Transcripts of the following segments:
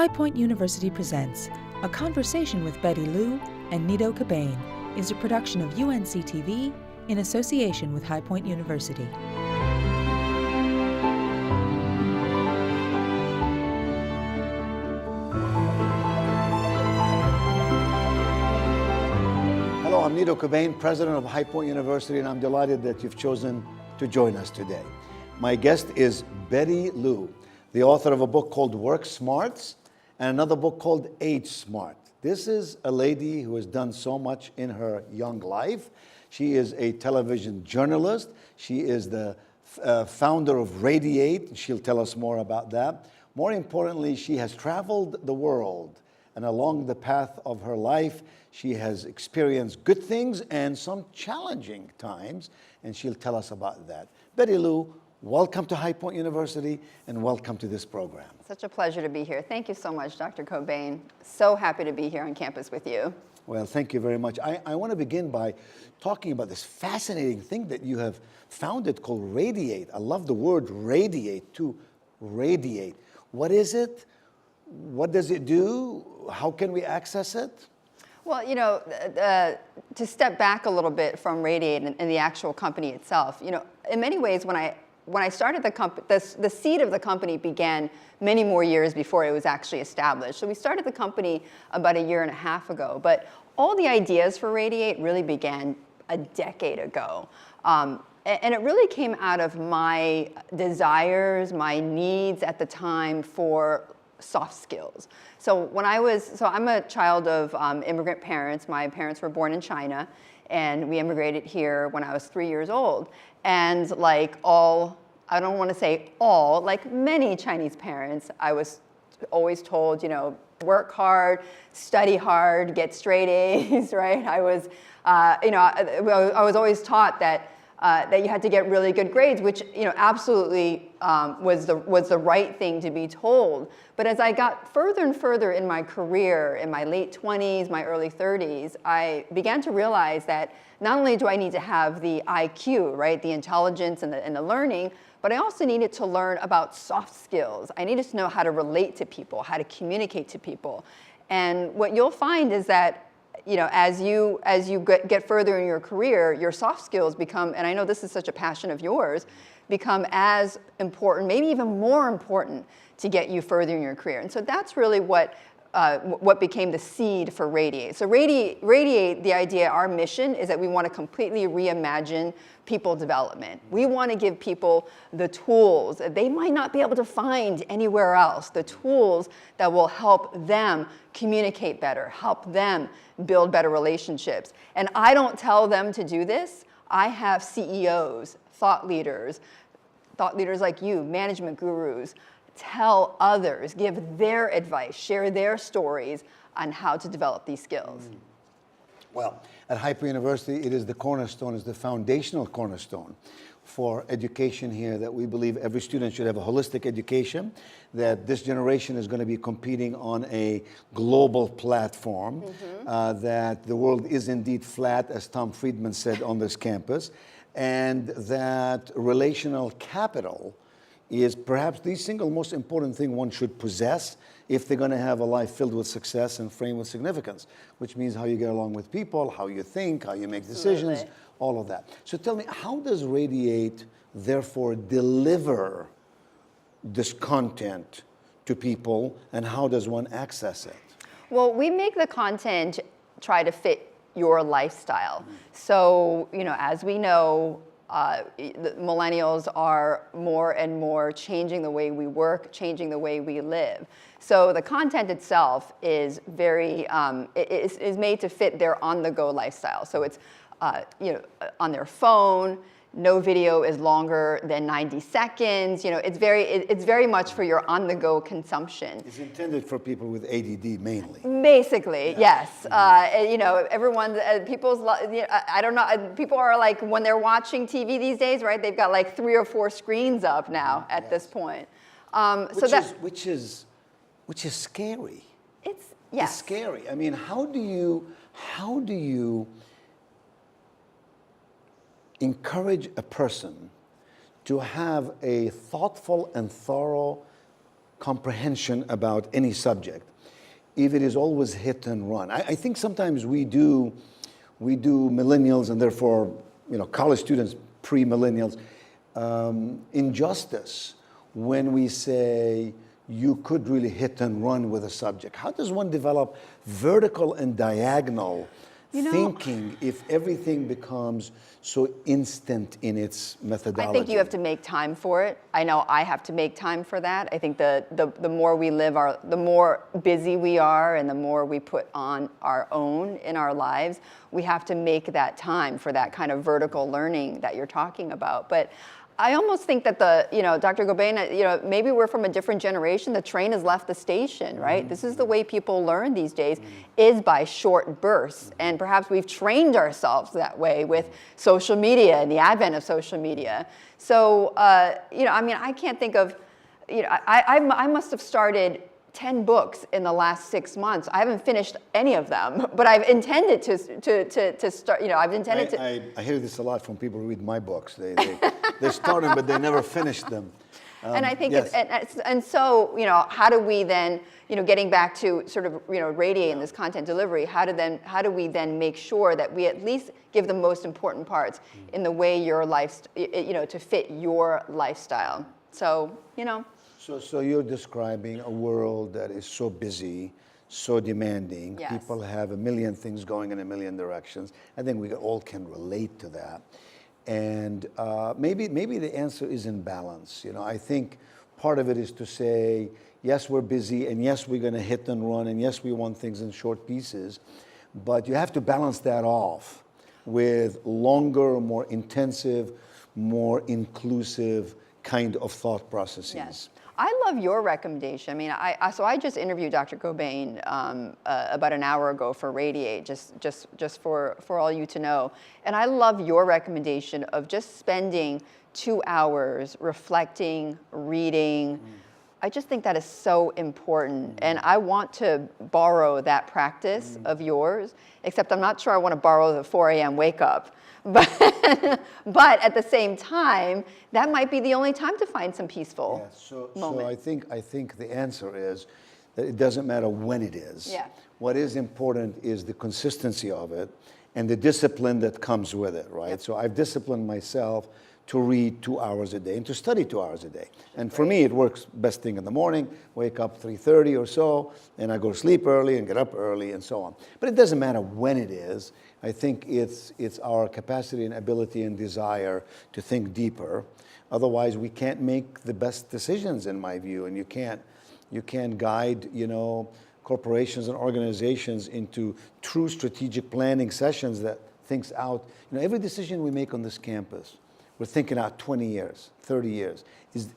High Point University presents A Conversation with Betty Liu and Nido Cobain is a production of UNC TV in association with High Point University. Hello, I'm Nido Cobain, president of High Point University, and I'm delighted that you've chosen to join us today. My guest is Betty Liu, the author of a book called Work Smarts and another book called Age Smart. This is a lady who has done so much in her young life. She is a television journalist. She is the founder of Radiate. She'll tell us more about that. More importantly, she has traveled the world, and along the path of her life, she has experienced good things and some challenging times, and she'll tell us about that. Betty Liu, welcome to High Point University, and welcome to this program. Such a pleasure to be here. Thank you so much, Dr. Cobain. So happy to be here on campus with you. Well, thank you very much. I want to begin by talking about this fascinating thing that you have founded called Radiate. I love the word radiate, to radiate. What is it? What does it do? How can we access it? Well, you know, to step back a little bit from Radiate and the actual company itself, you know, in many ways, when I started the company, the seed of the company began many more years before it was actually established. So we started the company about a year and a half ago, but all the ideas for Radiate really began a decade ago. And it really came out of my desires, my needs at the time for soft skills. So I'm a child of immigrant parents. My parents were born in China, and we immigrated here when I was 3 years old. And like I don't want to say all, like many Chinese parents, I was always told, you know, work hard, study hard, get straight A's, right? I was always taught that you had to get really good grades, which, you know, absolutely was the right thing to be told. But as I got further and further in my career, in my late 20s, my early 30s, I began to realize that not only do I need to have the IQ, right, the intelligence and the learning, but I also needed to learn about soft skills. I needed to know how to relate to people, how to communicate to people. And what you'll find is that, you know, as you get further in your career, your soft skills become, and I know this is such a passion of yours, become as important, maybe even more important to get you further in your career. And so that's really what became the seed for Radiate. So Radiate, the idea, our mission is that we want to completely reimagine people development. We want to give people the tools that they might not be able to find anywhere else, the tools that will help them communicate better, help them build better relationships. And I don't tell them to do this. I have CEOs, thought leaders like you, management gurus, tell others, give their advice, share their stories on how to develop these skills. Well, at High Point University, it is the cornerstone, is the foundational cornerstone for education here, that we believe every student should have a holistic education, that this generation is going to be competing on a global platform, that the world is indeed flat, as Tom Friedman said on this campus, and that relational capital is perhaps the single most important thing one should possess if they're going to have a life filled with success and framed with significance, which means how you get along with people, how you think, how you make decisions, Absolutely. all of that. So tell me, how does Radiate therefore deliver this content to people, and how does one access it? Well, we make the content try to fit your lifestyle. So, you know, as we know, the millennials are more and more changing the way we work, changing the way we live. So the content itself is very is made to fit their on-the-go lifestyle. So it's you know, on their phone. No video is longer than 90 seconds. You know, it's very much for your on-the-go consumption. It's intended for people with ADD mainly. Basically, Yeah. yes. You know, everyone, I don't know, people are like, when they're watching TV these days, right, they've got like 3 or 4 screens up now at this point. Which is scary. Yes. It's scary. I mean, how do you encourage a person to have a thoughtful and thorough comprehension about any subject if it is always hit and run. I think sometimes we do millennials, and therefore, college students, pre-millennials, injustice when we say you could really hit and run with a subject. How does one develop vertical and diagonal thinking if everything becomes so instant in its methodology? I think you have to make time for it. I know I have to make time for that. I think the more we live, the more busy we are and the more we put on our own in our lives, we have to make that time for that kind of vertical learning that you're talking about. But I almost think that Dr. Cobain, maybe we're from a different generation. The train has left the station, right? Mm-hmm. This is the way people learn these days, is by short bursts. Mm-hmm. And perhaps we've trained ourselves that way with social media and the advent of social media. So, I can't think of, I must have started 10 books in the last 6 months. I haven't finished any of them, but I've intended to start, I've intended to. I hear this a lot from people who read my books. They start them, but they never finish them. And I think, yes. and so, how do we then, getting back to sort of, radiating this content delivery, how do we then make sure that we at least give the most important parts in the way your life, to fit your lifestyle. So, So you're describing a world that is so busy, so demanding. Yes. People have a million things going in a million directions. I think we all can relate to that. And maybe the answer is in balance. I think part of it is to say, yes, we're busy, and yes, we're going to hit and run, and yes, we want things in short pieces. But you have to balance that off with longer, more intensive, more inclusive kind of thought processes. Yes. I love your recommendation. So I just interviewed Dr. Cobain about an hour ago for Radiate, just for all you to know. And I love your recommendation of just spending 2 hours reflecting, reading. I just think that is so important. And I want to borrow that practice of yours, except I'm not sure I want to borrow the 4 a.m. wake up. But at the same time, that might be the only time to find some peaceful moment. So I think the answer is that it doesn't matter when it is. Yeah. What is important is the consistency of it and the discipline that comes with it, right? Yep. So I've disciplined myself to read 2 hours a day and to study 2 hours a day. And for me, it works best thing in the morning, wake up 3:30 or so, and I go to sleep early and get up early and so on. But it doesn't matter when it is. I think it's our capacity and ability and desire to think deeper. Otherwise, we can't make the best decisions, in my view, and you can't guide, corporations and organizations into true strategic planning sessions that thinks out. Every decision we make on this campus, we're thinking out 20 years, 30 years.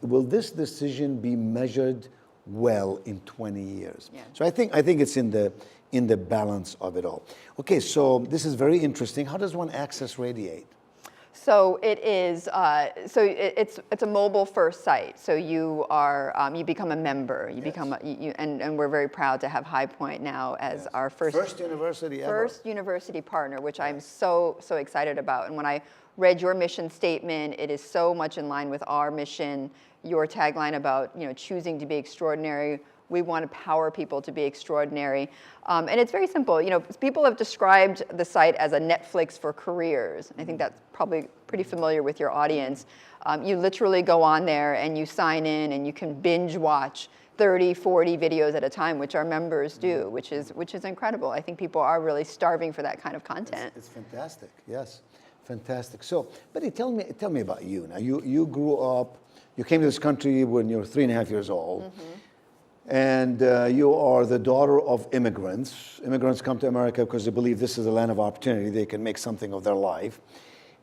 Will this decision be measured well in 20 years? Yeah. So I think it's in the balance of it all. Okay, so this is very interesting. How does one access Radiate? So it is. It's a mobile-first site. So you are you become a member. You become and we're very proud to have High Point now as our first university ever. First university partner, which I'm so excited about. And when I read your mission statement, it is so much in line with our mission. Your tagline about choosing to be extraordinary. We want to empower people to be extraordinary. And it's very simple. People have described the site as a Netflix for careers. I think that's probably pretty familiar with your audience. You literally go on there and you sign in and you can binge watch 30, 40 videos at a time, which our members do, which is incredible. I think people are really starving for that kind of content. It's fantastic, yes. Fantastic. So, Betty, tell me about you. Now, you grew up, you came to this country when you were 3.5 years old. Mm-hmm. And you are the daughter of immigrants. Immigrants come to America because they believe this is a land of opportunity. They can make something of their life.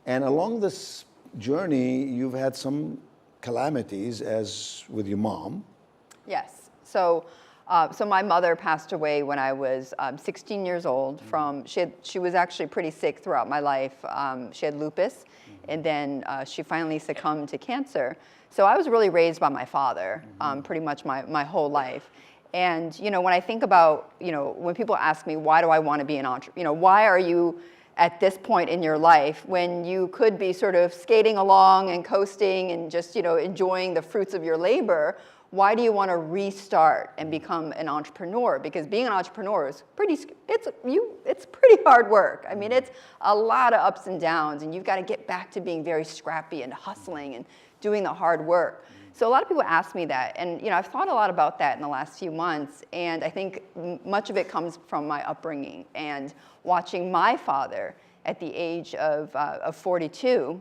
And along this journey, you've had some calamities, as with your mom. Yes. So my mother passed away when I was 16 years old. She was actually pretty sick throughout my life. She had lupus, and then she finally succumbed to cancer. So I was really raised by my father, pretty much my whole life. And when I think about when people ask me why do I want to be an entrepreneur, why are you at this point in your life when you could be sort of skating along and coasting and just enjoying the fruits of your labor? why do you want to restart and become an entrepreneur? Because being an entrepreneur is it's pretty hard work. I mean, it's a lot of ups and downs, and you've got to get back to being very scrappy and hustling and doing the hard work. So a lot of people ask me that, and I've thought a lot about that in the last few months, and I think much of it comes from my upbringing and watching my father at the age of 42,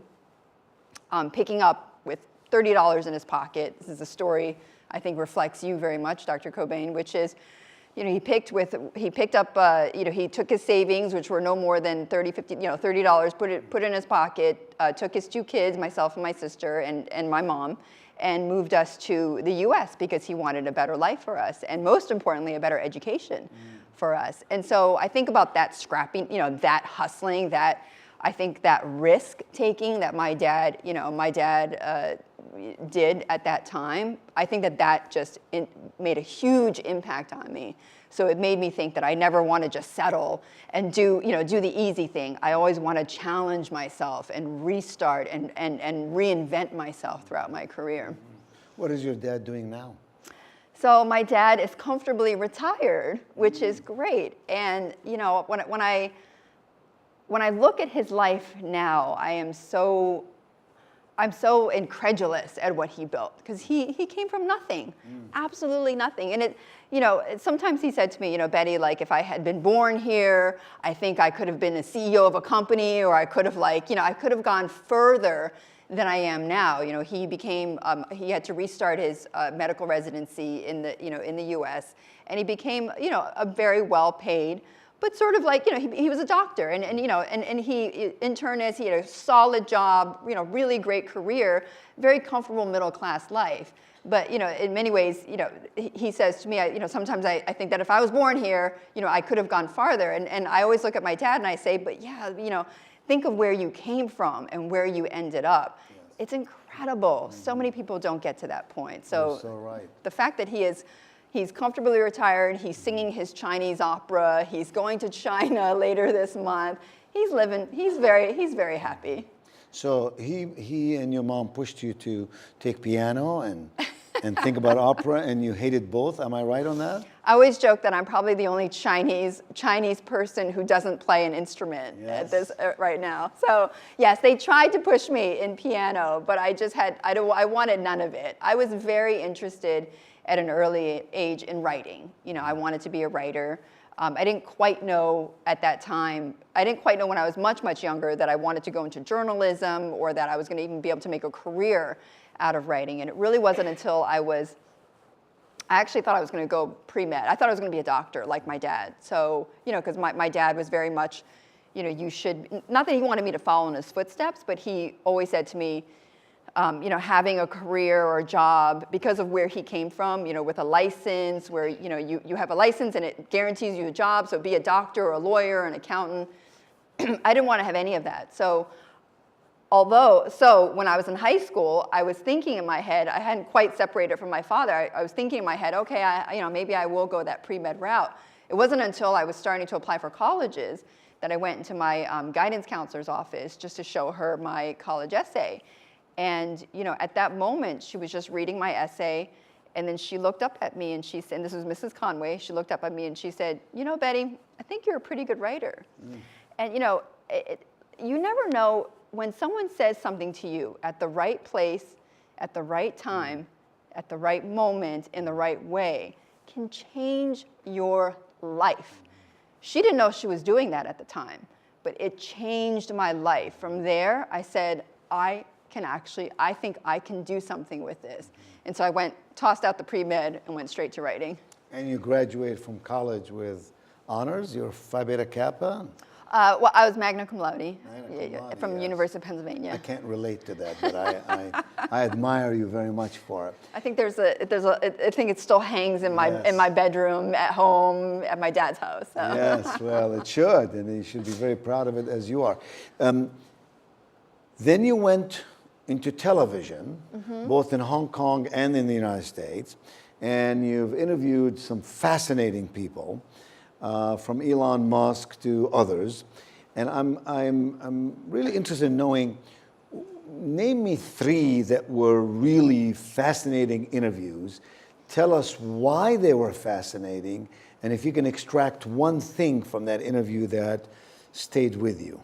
picking up with $30 in his pocket. This is a story I think reflects you very much, Dr. Cobain, which is, he took his savings, which were no more than $30, put it in his pocket, took his 2 kids, myself and my sister, and my mom, and moved us to the US because he wanted a better life for us, and most importantly, a better education for us. And so I think about that scrapping, that hustling, I think that risk taking that my dad did at that time, I think that just made a huge impact on me. So it made me think that I never want to just settle and do the easy thing. I always want to challenge myself and restart and reinvent myself throughout my career. What is your dad doing now? So my dad is comfortably retired, which is great. And when I look at his life now, I'm so incredulous at what he built, because he came from nothing, absolutely nothing. And sometimes he said to me, Betty, like, if I had been born here, I think I could have been a CEO of a company, or I could have I could have gone further than I am now. He had to restart his medical residency in the U.S., and he became, a very well-paid, but sort of like, he was a doctor, and he internist, he had a solid job, really great career, very comfortable middle-class life. But, in many ways, he says to me, sometimes I think that if I was born here, I could have gone farther. And I always look at my dad and I say, but yeah, think of where you came from and where you ended up. Yes. It's incredible. So many people don't get to that point. So, you're so right. The fact that he's comfortably retired, he's singing his Chinese opera, he's going to China later this month, he's very happy. So he and your mom pushed you to take piano and think about opera, and you hated both. Am I right on that? I always joke that I'm probably the only Chinese person who doesn't play an instrument at this right now. So yes, they tried to push me in piano, but I wanted none of it. I was very interested at an early age in writing. I wanted to be a writer. I didn't quite know at that time, when I was much, much younger, that I wanted to go into journalism or that I was going to even be able to make a career out of writing. And it really wasn't until I actually thought I was going to go pre-med. I thought I was going to be a doctor like my dad. So, because my dad was very much, you should, not that he wanted me to follow in his footsteps, but he always said to me, having a career or a job, because of where he came from, with a license, where, you have a license and it guarantees you a job, so be a doctor or a lawyer, an accountant. I didn't want to have any of that. So when I was in high school, I was thinking in my head, I hadn't quite separated from my father, I was thinking in my head, okay, maybe I will go that pre-med route. It wasn't until I was starting to apply for colleges that I went into my guidance counselor's office just to show her my college essay. And at that moment, she was just reading my essay, and then she looked up at me and she said, and this was Mrs. Conway, she looked up at me and she said, Betty, I think you're a pretty good writer. And you never know when someone says something to you at the right place, at the right time, at the right moment, in the right way, can change your life. She didn't know she was doing that at the time, but it changed my life. From there, I said, I think I can do something with this. And so I tossed out the pre-med and went straight to writing. And you graduated from college with honors? You're Phi Beta Kappa? Well, I was magna cum laude from University of Pennsylvania. I can't relate to that, but I admire you very much for it. I think I think it still hangs in my bedroom at home at my dad's house. So. Yes, well, it should, and you should be very proud of it as you are. Then you went into television, both in Hong Kong and in the United States, and you've interviewed some fascinating people, from Elon Musk to others, and I'm really interested in knowing, name me 3 that were really fascinating interviews Tell us why they were fascinating, and if you can extract one thing from that interview that stayed with you.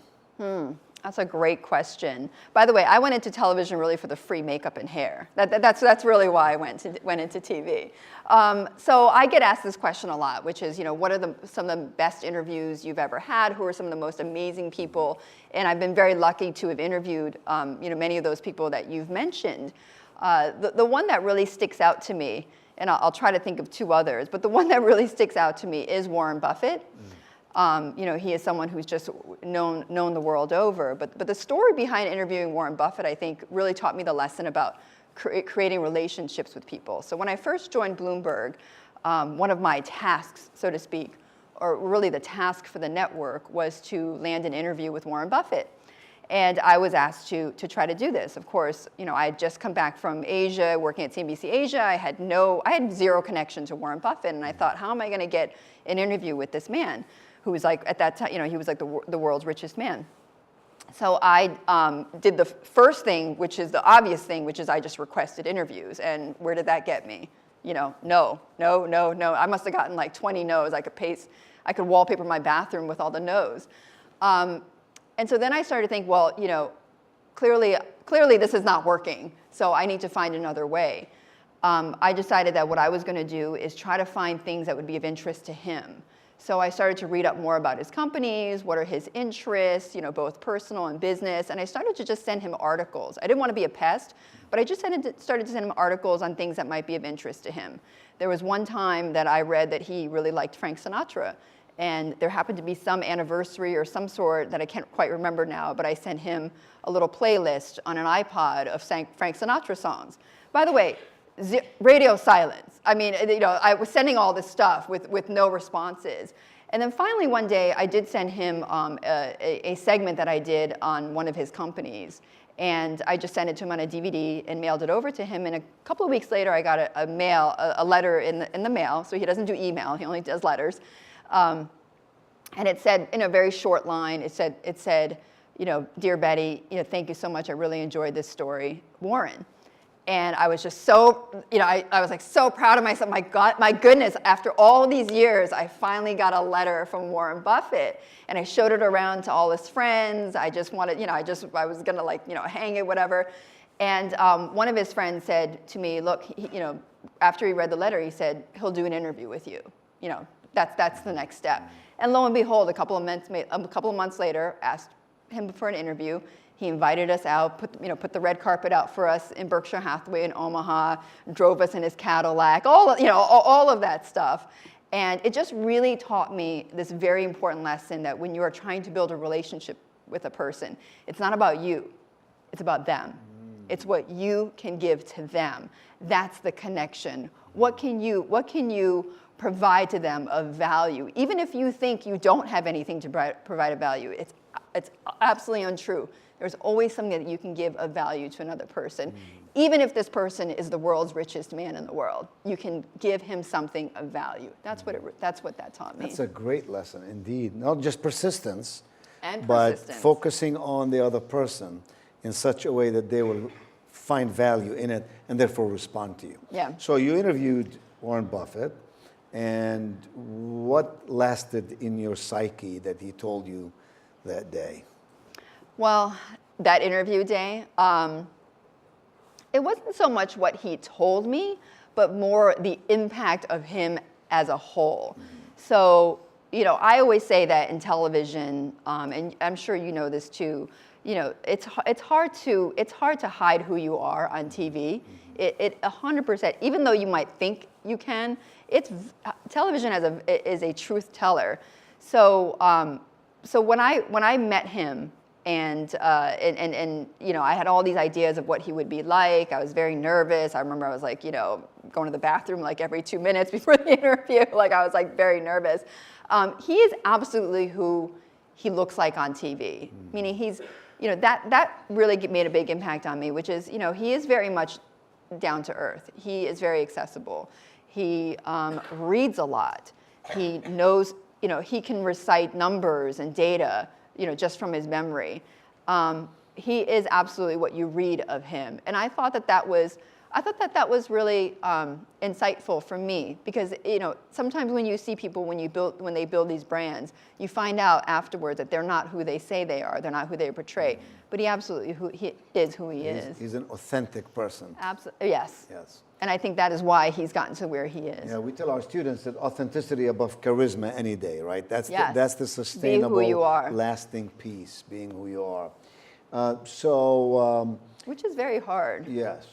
That's a great question. By the way, I went into television really for the free makeup and hair. That's really why I went into TV. So I get asked this question a lot, which is, what are some of the best interviews you've ever had? Who are some of the most amazing people? And I've been very lucky to have interviewed, many of those people that you've mentioned. The one that really sticks out to me, and I'll try to think of two others, but the one that really sticks out to me is Warren Buffett. He is someone who's just known the world over. But the story behind interviewing Warren Buffett, I think, really taught me the lesson about creating relationships with people. So when I first joined Bloomberg, one of my tasks, so to speak, or really the task for the network, was to land an interview with Warren Buffett. And I was asked to try to do this. Of course, I had just come back from Asia, working at CNBC Asia. I had zero connection to Warren Buffett, and I thought, how am I going to get an interview with this man, who was like, at that time, he was like the world's richest man. So I did the first thing, which is the obvious thing, which is I just requested interviews. And where did that get me? No. I must have gotten like 20 no's. I could wallpaper my bathroom with all the no's. And so then I started to think, well, clearly this is not working. So I need to find another way. I decided that what I was going to do is try to find things that would be of interest to him. So I started to read up more about his companies, what are his interests, both personal and business, and I started to just send him articles. I didn't want to be a pest, but I just started to send him articles on things that might be of interest to him. There was one time that I read that he really liked Frank Sinatra, and there happened to be some anniversary or some sort that I can't quite remember now, but I sent him a little playlist on an iPod of Frank Sinatra songs. By the way, radio silence. I mean, I was sending all this stuff with no responses. And then finally one day I did send him a segment that I did on one of his companies. And I just sent it to him on a DVD and mailed it over to him. And a couple of weeks later I got a letter in the mail. So he doesn't do email, he only does letters. And it said, in a very short line, it said, Dear Betty, thank you so much. I really enjoyed this story. Warren. And I was just so, I was like so proud of myself. My goodness, after all these years, I finally got a letter from Warren Buffett. And I showed it around to all his friends. I just wanted, I was gonna hang it, whatever. And one of his friends said to me, look, after he read the letter, he said, he'll do an interview with you. That's the next step. And lo and behold, a couple of months later, asked him for an interview. He invited us out, put the red carpet out for us in Berkshire Hathaway in Omaha, drove us in his Cadillac, all of that stuff. And it just really taught me this very important lesson that when you are trying to build a relationship with a person, it's not about you, it's about them. It's what you can give to them. That's the connection. What can you provide to them of value? Even if you think you don't have anything to provide a value, it's absolutely untrue. There's always something that you can give of value to another person. Even if this person is the world's richest man in the world, you can give him something of value. That's what that taught me. That's a great lesson indeed. Not just persistence, and but persistence. focusing on the other person in such a way that they will find value in it and therefore respond to you. Yeah. So you interviewed Warren Buffett, and what lasted in your psyche that he told you that day? Well, that interview day, it wasn't so much what he told me, but more the impact of him as a whole. So, I always say that in television, and I'm sure you know this too, it's hard to hide who you are on TV. It 100%, even though you might think you can, television is a truth teller. So when I met him, and I had all these ideas of what he would be like. I was very nervous. I remember I was like, going to the bathroom like every 2 minutes before the interview. Like I was like very nervous. He is absolutely who he looks like on TV. Meaning he's, that really made a big impact on me, which is, he is very much down to earth. He is very accessible. He reads a lot. He knows, he can recite numbers and data, just from his memory. he is absolutely what you read of him. And I thought that was really insightful for me, because sometimes when you see people when they build these brands, you find out afterwards that they're not who they say they are. They're not who they portray. But he absolutely is who he is. He's an authentic person. Absolutely, yes. Yes. And I think that is why he's gotten to where he is. Yeah, we tell our students that authenticity above charisma any day, right? That's Yes. that's the sustainable, Be who you are. lasting piece, being who you are. Which is very hard. Yes,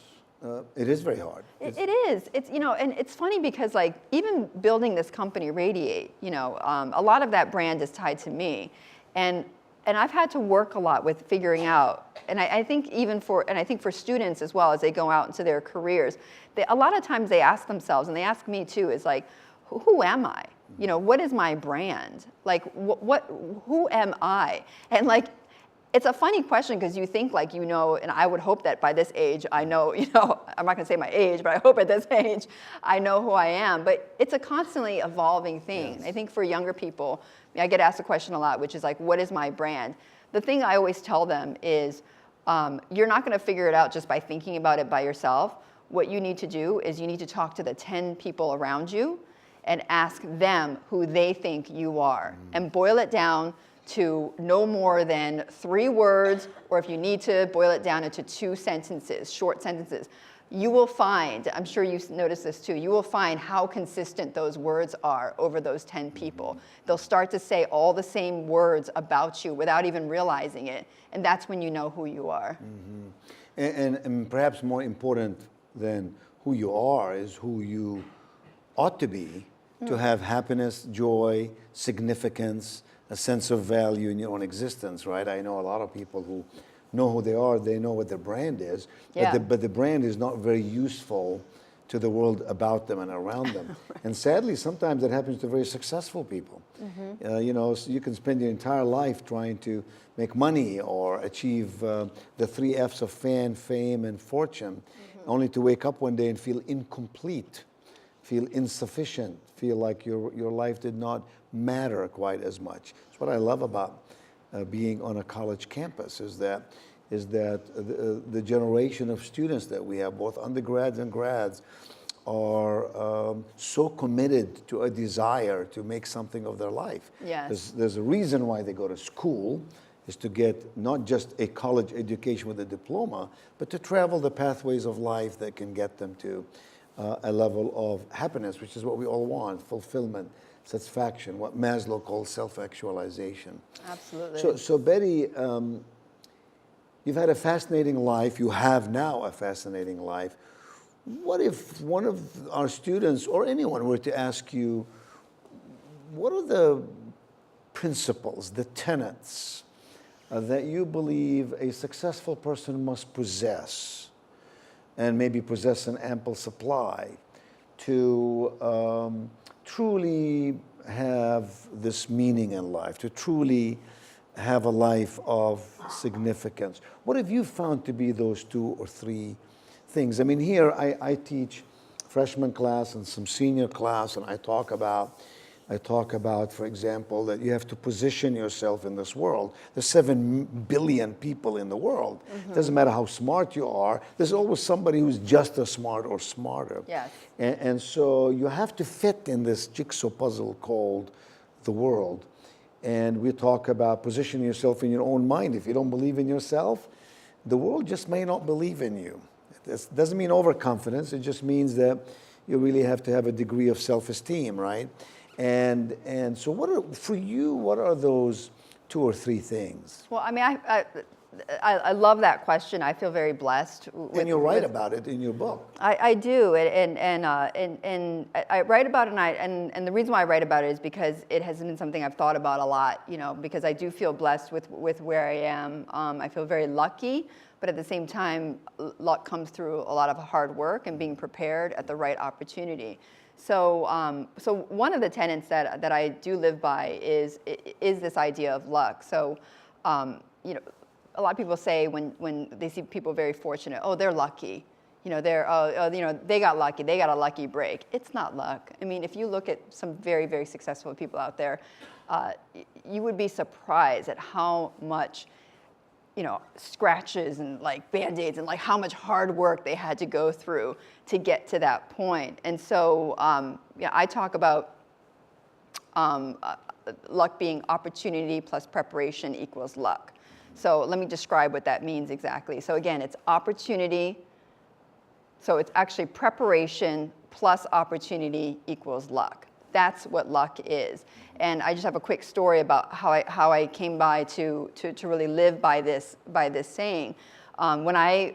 it is very hard. It is. It's and it's funny because like even building this company, Radiate, a lot of that brand is tied to me, and I've had to work a lot with figuring out, and I think for students as well as they go out into their careers, a lot of times they ask themselves, and they ask me too, is like, who am I? What is my brand? Like, who am I? And like, it's a funny question because you think like and I would hope that by this age I know, I'm not going to say my age, but I hope at this age I know who I am. But it's a constantly evolving thing. Yes. I think for younger people, I get asked a question a lot, which is like, what is my brand? The thing I always tell them is, you're not going to figure it out just by thinking about it by yourself. What you need to do is you need to talk to the 10 people around you and ask them who they think you are, and boil it down to no more than 3 words, or if you need to, boil it down into 2 sentences, short sentences. You will find, I'm sure you noticed this too, you will find how consistent those words are over those 10 people. They'll start to say all the same words about you without even realizing it, and that's when you know who you are. And perhaps more important than who you are is who you ought to be, to have happiness, joy, significance, a sense of value in your own existence, right? I know a lot of people who know who they are, they know what their brand is, Yeah. but the brand is not very useful to the world about them and around them. Right. And sadly, sometimes that happens to very successful people. So you can spend your entire life trying to make money or achieve the 3 F's of fame, and fortune, only to wake up one day and feel incomplete, feel insufficient, feel like your life did not matter quite as much. It's what I love about being on a college campus is that the generation of students that we have, both undergrads and grads, are so committed to a desire to make something of their life. Yes. There's a reason why they go to school, is to get not just a college education with a diploma, but to travel the pathways of life that can get them to a level of happiness, which is what we all want, fulfillment, satisfaction, what Maslow calls self-actualization. Absolutely. So Betty, you've had a fascinating life. You have now a fascinating life. What if one of our students or anyone were to ask you, what are the principles, the tenets that you believe a successful person must possess, and maybe possess an ample supply, to truly have this meaning in life, to truly have a life of significance? What have you found to be those 2 or 3 things? I mean, here I teach freshman class and some senior class, and I talk about, for example, that you have to position yourself in this world. There's 7 billion people in the world. It doesn't matter how smart you are, there's always somebody who's just as smart or smarter. Yes. And so you have to fit in this jigsaw puzzle called the world. And we talk about positioning yourself in your own mind. If you don't believe in yourself, the world just may not believe in you. This doesn't mean overconfidence. It just means that you really have to have a degree of self-esteem, right? And so for you, what are those 2 or 3 things? Well, I mean, I love that question. I feel very blessed. And you write about it in your book. I do, and I write about it, and the reason why I write about it is because it has been something I've thought about a lot. Because I do feel blessed with where I am. I feel very lucky, but at the same time, luck comes through a lot of hard work and being prepared at the right opportunity. So, so one of the tenets that I do live by is this idea of luck. So, a lot of people say when they see people very fortunate, oh, they're lucky. They got lucky. They got a lucky break. It's not luck. I mean, if you look at some very, very successful people out there, you would be surprised at how much scratches and like Band-Aids and like how much hard work they had to go through to get to that point. And so I talk about luck being opportunity plus preparation equals luck. So let me describe what that means exactly. So again, it's opportunity. So it's actually preparation plus opportunity equals luck. That's what luck is. And I just have a quick story about how I came by to really live by this saying. When I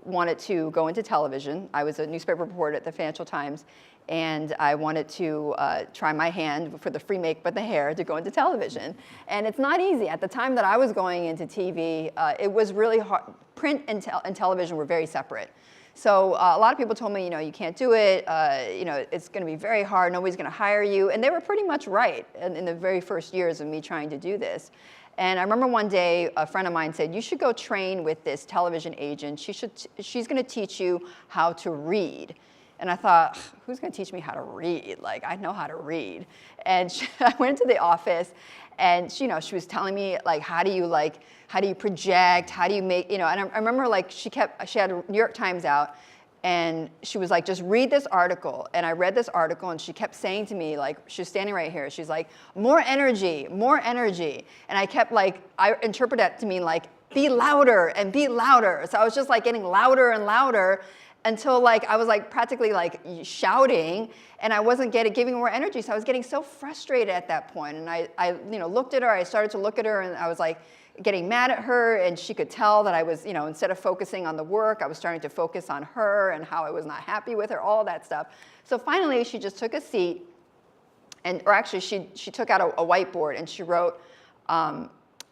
wanted to go into television, I was a newspaper reporter at the Financial Times, and I wanted to try my hand for the free make but the hair to go into television. And it's not easy. At the time that I was going into TV, it was really hard. Print and television were very separate. So a lot of people told me, you can't do it. It's going to be very hard. Nobody's going to hire you. And they were pretty much right in the very first years of me trying to do this. And I remember one day a friend of mine said, you should go train with this television agent. She's going to teach you how to read. And I thought, who's going to teach me how to read? Like, I know how to read. And I went into the office, and she was telling me, like, how do you project? How do you make, And I remember, like, she had a New York Times out, and she was like, just read this article. And I read this article, and she kept saying to me, like, she was standing right here. She's like, more energy, more energy. And I kept, like, I interpret that to mean, like, be louder and be louder. So I was just, like, getting louder and louder until, like, I was, like, practically, like, shouting, and I wasn't giving more energy. So I was getting so frustrated at that point. And I looked at her. I started to look at her, and I was, like, getting mad at her, and she could tell that I was, instead of focusing on the work, I was starting to focus on her and how I was not happy with her, all that stuff. So finally, she just took a seat, or actually, she took out a whiteboard, and she wrote,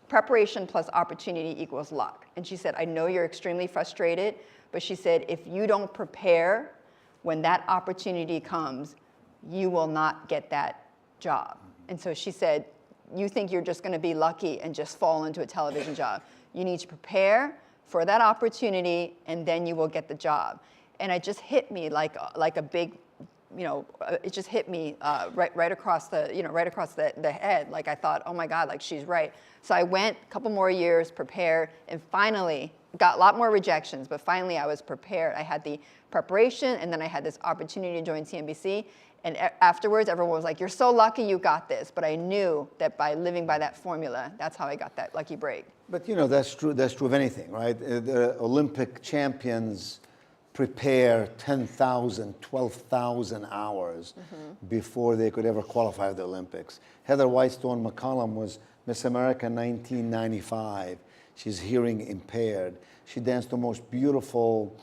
preparation plus opportunity equals luck. And she said, I know you're extremely frustrated, but she said, if you don't prepare, when that opportunity comes, you will not get that job. And so she said, you think you're just going to be lucky and just fall into a television job. You need to prepare for that opportunity, and then you will get the job. And it just hit me like a big, it just hit me right across the head. Like, I thought, oh my God, like, she's right. So I went a couple more years, prepared, and finally got a lot more rejections, but finally I was prepared. I had the preparation, and then I had this opportunity to join CNBC. And afterwards, everyone was like, you're so lucky you got this. But I knew that by living by that formula, that's how I got that lucky break. But that's true of anything, right? The Olympic champions prepare 10,000, 12,000 hours before they could ever qualify for the Olympics. Heather Whitestone McCollum was Miss America 1995. She's hearing impaired. She danced the most beautiful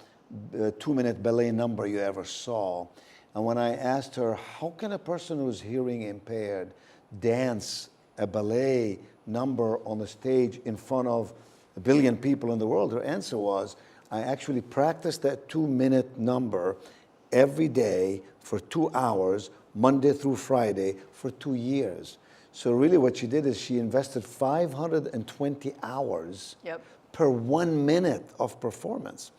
2-minute ballet number you ever saw. And when I asked her, how can a person who's hearing impaired dance a ballet number on the stage in front of 1 billion people in the world? Her answer was, I actually practiced that 2-minute number every day for 2 hours, Monday through Friday, for 2 years. So really what she did is she invested 520 hours per 1 minute of performance.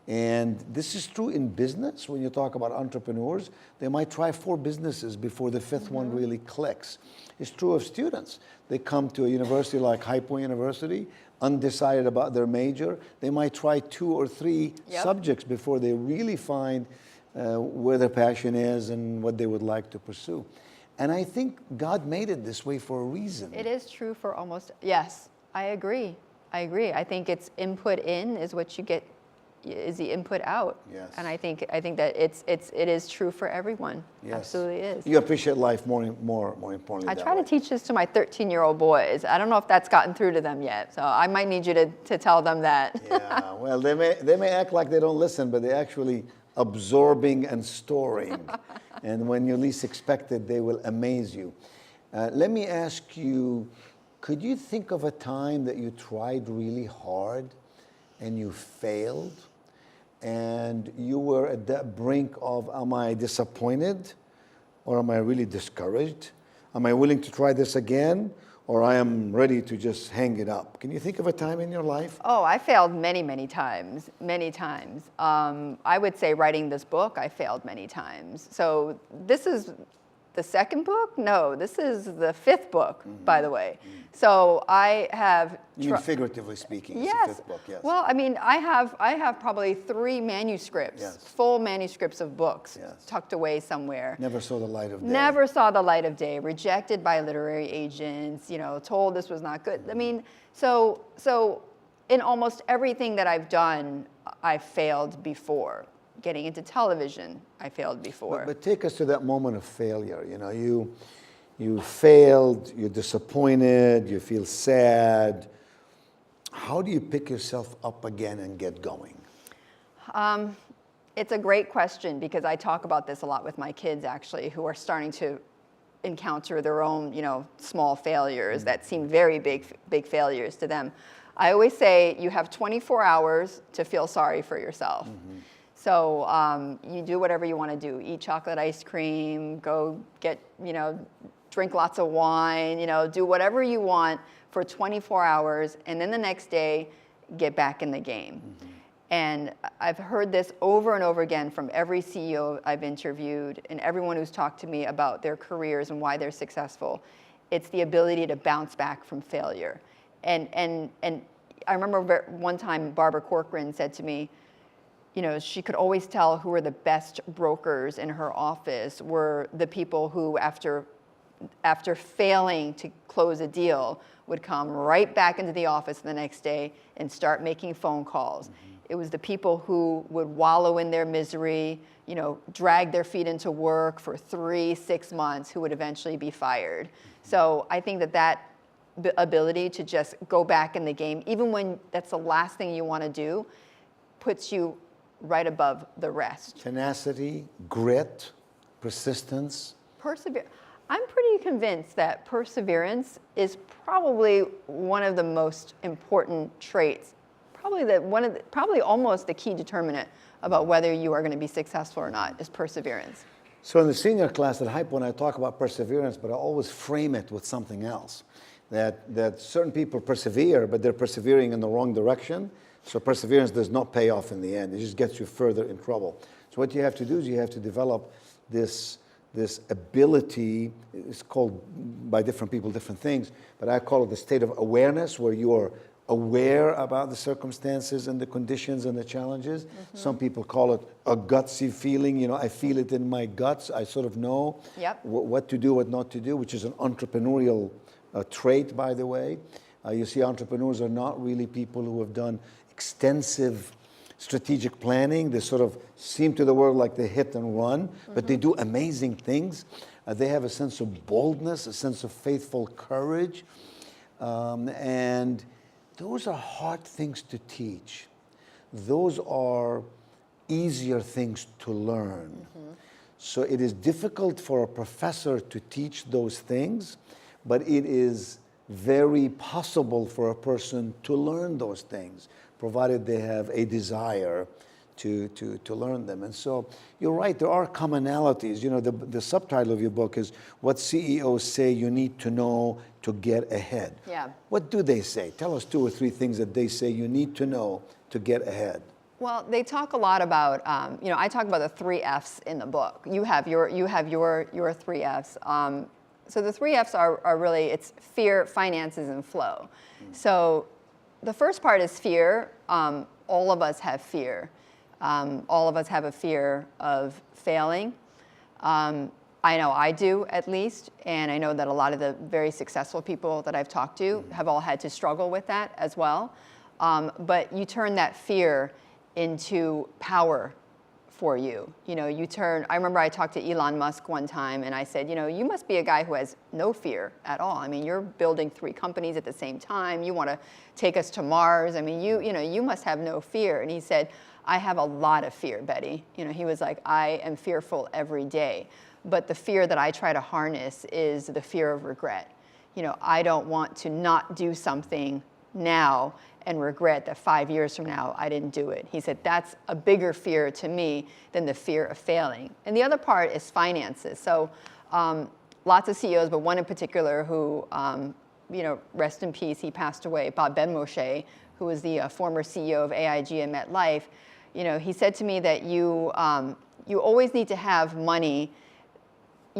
And this is true in business. When you talk about entrepreneurs, they might try 4 businesses before the 5th one really clicks. It's true of students. They come to a university like High Point University, undecided about their major. They might try 2 or 3 subjects before they really find where their passion is and what they would like to pursue. And I think God made it this way for a reason. It is true for almost, yes, I agree. I think it's input in is what you get, is the input out. Yes. And I think that it is true for everyone. Yes. Absolutely is. You appreciate life more importantly. I try to teach this to my 13-year-old boys. I don't know if that's gotten through to them yet, so I might need you to tell them that. Yeah, well, they may act like they don't listen, but they're actually absorbing and storing. And when you least expect it, they will amaze you. Let me ask you, could you think of a time that you tried really hard and you failed? And you were at that brink of, am I disappointed? Or am I really discouraged? Am I willing to try this again? Or I am ready to just hang it up? Can you think of a time in your life? Oh, I failed many, many times, many times. I would say writing this book, I failed many times. So this is the second book? No, this is the fifth book, by the way. So I have. You mean figuratively speaking? Yes. It's the fifth book, yes. Well, I mean, I have probably 3 manuscripts, Yes. full manuscripts of books, Yes. tucked away somewhere. Never saw the light of day. Never saw the light of day. Rejected by literary agents. Told this was not good. I mean, so in almost everything that I've done, I've failed before. Getting into television, I failed before. But take us to that moment of failure. You failed, you're disappointed, you feel sad. How do you pick yourself up again and get going? It's a great question because I talk about this a lot with my kids, actually, who are starting to encounter their own, small failures that seem very big failures to them. I always say you have 24 hours to feel sorry for yourself. So you do whatever you want to do. Eat chocolate ice cream, go get, drink lots of wine, do whatever you want for 24 hours. And then the next day, get back in the game. And I've heard this over and over again from every CEO I've interviewed and everyone who's talked to me about their careers and why they're successful. It's the ability to bounce back from failure. And I remember one time Barbara Corcoran said to me, she could always tell who were the best brokers in her office were the people who, after failing to close a deal, would come right back into the office the next day and start making phone calls. It was the people who would wallow in their misery, drag their feet into work for 3-6 months, who would eventually be fired. So I think that ability to just go back in the game, even when that's the last thing you want to do, puts you right above the rest. Tenacity, grit, persistence. I'm pretty convinced that perseverance is probably one of the most important traits, probably almost the key determinant about whether you are going to be successful or not, is perseverance. So in the senior class at Hype, when I talk about perseverance, but I always frame it with something else, that certain people persevere, but they're persevering in the wrong direction. So perseverance does not pay off in the end. It just gets you further in trouble. So what you have to do is you have to develop this ability. It's called by different people different things, but I call it the state of awareness, where you are aware about the circumstances and the conditions and the challenges. Some people call it a gutsy feeling. I feel it in my guts. I sort of know what to do, what not to do, which is an entrepreneurial trait, by the way. You see, entrepreneurs are not really people who have done extensive strategic planning. They sort of seem to the world like they hit and run, but they do amazing things. They have a sense of boldness, a sense of faithful courage, and those are hard things to teach. Those are easier things to learn. So it is difficult for a professor to teach those things, but it is very possible for a person to learn those things, provided they have a desire to learn them. And so you're right, there are commonalities. The subtitle of your book is What CEOs Say You Need to Know to Get Ahead. Yeah. What do they say? Tell us 2 or 3 things that they say you need to know to get ahead. Well, they talk a lot about, I talk about the 3 Fs in the book. You have your 3 Fs. So the 3 Fs are really, it's fear, finances, and flow. So the first part is fear. All of us have fear. All of us have a fear of failing. I know I do, at least, and I know that a lot of the very successful people that I've talked to have all had to struggle with that as well. But you turn that fear into power for you. I remember I talked to Elon Musk one time and I said, you must be a guy who has no fear at all. I mean, you're building 3 companies at the same time. You want to take us to Mars. I mean, you must have no fear. And he said, I have a lot of fear, Betty. He was like, I am fearful every day. But the fear that I try to harness is the fear of regret. I don't want to not do something now and regret that 5 years from now I didn't do it. He said, that's a bigger fear to me than the fear of failing. And the other part is finances. So lots of CEOs, but one in particular who, rest in peace, he passed away, Bob Ben-Moshe, who was the former CEO of AIG and MetLife. He said to me that you always need to have money.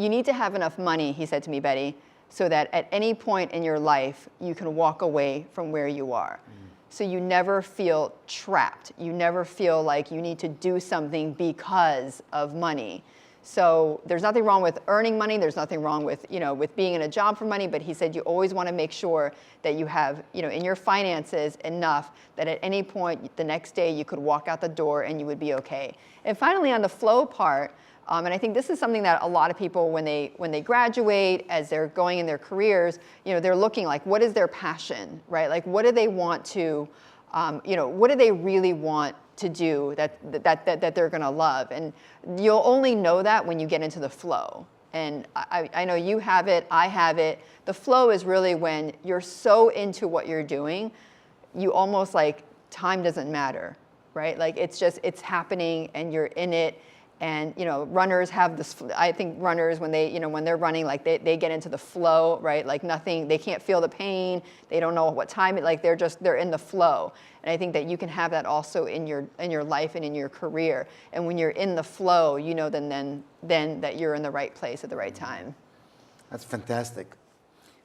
you need to have enough money, he said to me, Betty, so that at any point in your life, you can walk away from where you are. So you never feel trapped. You never feel like you need to do something because of money. So there's nothing wrong with earning money. There's nothing wrong with, with being in a job for money. But he said you always want to make sure that you have, in your finances enough that at any point the next day you could walk out the door and you would be okay. And finally, on the flow part, and I think this is something that a lot of people, when they graduate, as they're going in their careers, they're looking like, what is their passion, right? Like, what do they want to, what do they really want to do that they're going to love? And you'll only know that when you get into the flow. And I know you have it, I have it. The flow is really when you're so into what you're doing, you almost like time doesn't matter, right? Like it's happening and you're in it. And runners have this. I think runners, when they're running, like they get into the flow, right? Like nothing, they can't feel the pain. They don't know what time it. Like they're in the flow. And I think that you can have that also in your life and in your career. And when you're in the flow, then that you're in the right place at the right time. That's fantastic.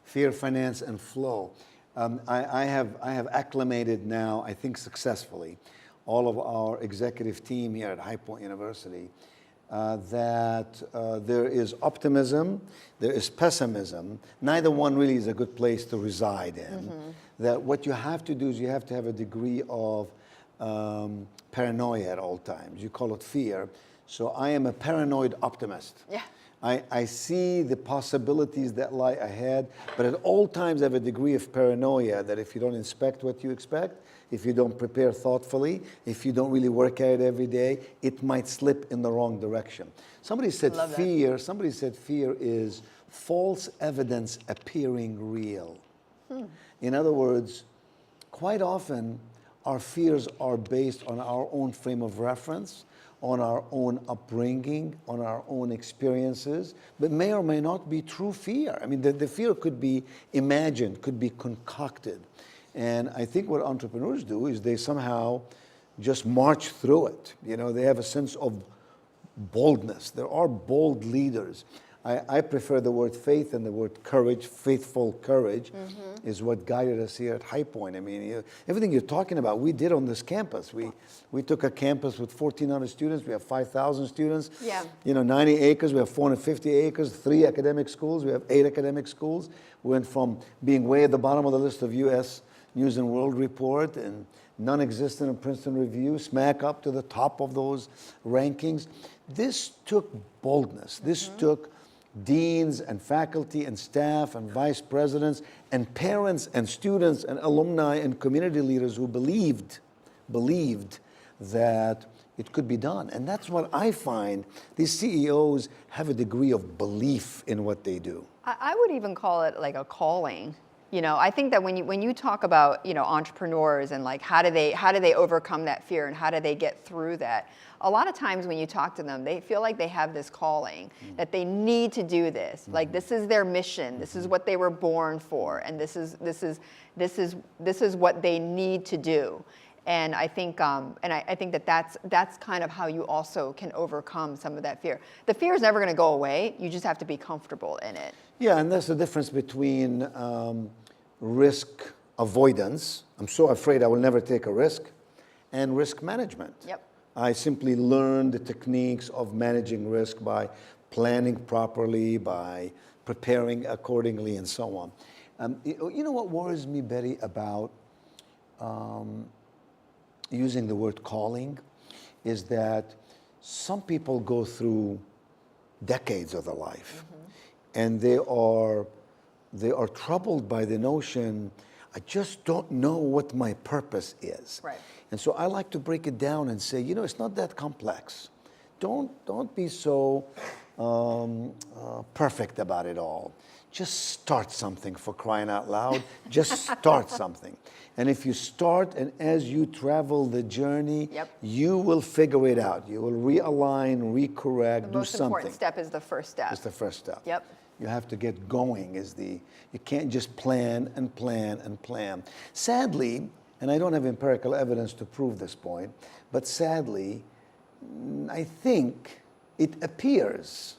Fear, finance, and flow. I have acclimated now, I think successfully, all of our executive team here at High Point University, that there is optimism, there is pessimism. Neither one really is a good place to reside in. That what you have to do is you have to have a degree of paranoia at all times. You call it fear. So I am a paranoid optimist. Yeah. I see the possibilities that lie ahead, but at all times I have a degree of paranoia that if you don't inspect what you expect, if you don't prepare thoughtfully, if you don't really work at it every day, it might slip in the wrong direction. Somebody said fear is false evidence appearing real. In other words, quite often our fears are based on our own frame of reference, on our own upbringing, on our own experiences, but may or may not be true fear. I mean, the fear could be imagined, could be concocted. And I think what entrepreneurs do is they somehow just march through it. They have a sense of boldness. There are bold leaders. I prefer the word faith and the word courage. Faithful courage is what guided us here at High Point. I mean, everything you're talking about, we did on this campus. We took a campus with 1,400 students. We have 5,000 students. Yeah. 90 acres. We have 450 acres, 3 academic schools. We have 8 academic schools. We went from being way at the bottom of the list of U.S. News and World Report and non-existent in Princeton Review, smack up to the top of those rankings. This took boldness. This took deans and faculty and staff and vice presidents and parents and students and alumni and community leaders who believed that it could be done. And that's what I find. These CEOs have a degree of belief in what they do. I would even call it like a calling. I think that when you talk about entrepreneurs and like how do they overcome that fear and how do they get through that, a lot of times when you talk to them, they feel like they have this calling that they need to do this. Like this is their mission. This is what they were born for, and this is what they need to do. And I think that's kind of how you also can overcome some of that fear. The fear is never going to go away. You just have to be comfortable in it. Yeah, and that's the difference between risk avoidance. I'm so afraid I will never take a risk, and risk management. Yep. I simply learned the techniques of managing risk by planning properly, by preparing accordingly, and so on. You know what worries me, Betty, about using the word calling is that some people go through decades of their life and they are troubled by the notion, I just don't know what my purpose is. Right. And so I like to break it down and say, it's not that complex. Don't be so perfect about it all. Just start something, for crying out loud. Just start something. And if you start and as you travel the journey, you will figure it out. You will realign, recorrect, do something. The most important step is the first step. It's the first step. Yep. You have to get going. You can't just plan and plan and plan. Sadly, and I don't have empirical evidence to prove this point, but sadly, I think it appears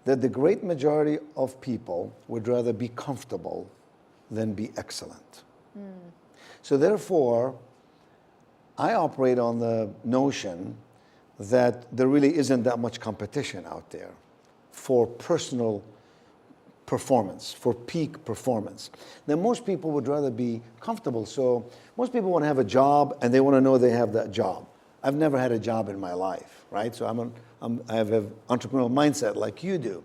that the great majority of people would rather be comfortable than be excellent. So therefore, I operate on the notion that there really isn't that much competition out there for personal performance, for peak performance. Now, most people would rather be comfortable. So most people want to have a job and they want to know they have that job. I've never had a job in my life, right? So I have an entrepreneurial mindset like you do.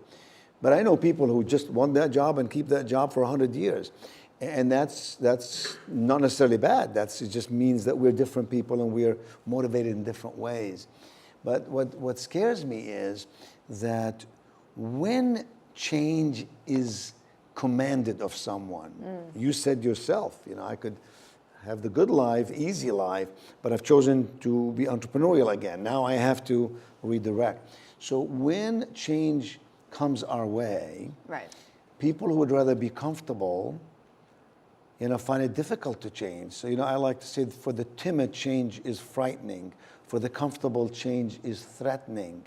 But I know people who just want that job and keep that job for 100 years. And that's not necessarily bad. It just means that we're different people and we're motivated in different ways. But what scares me is that when change is commanded of someone, you said yourself, I could have the good life, easy life, but I've chosen to be entrepreneurial again. Now I have to redirect. So when change comes our way, Right. people who would rather be comfortable, find it difficult to change. So, I like to say for the timid, change is frightening. For the comfortable, change is threatening.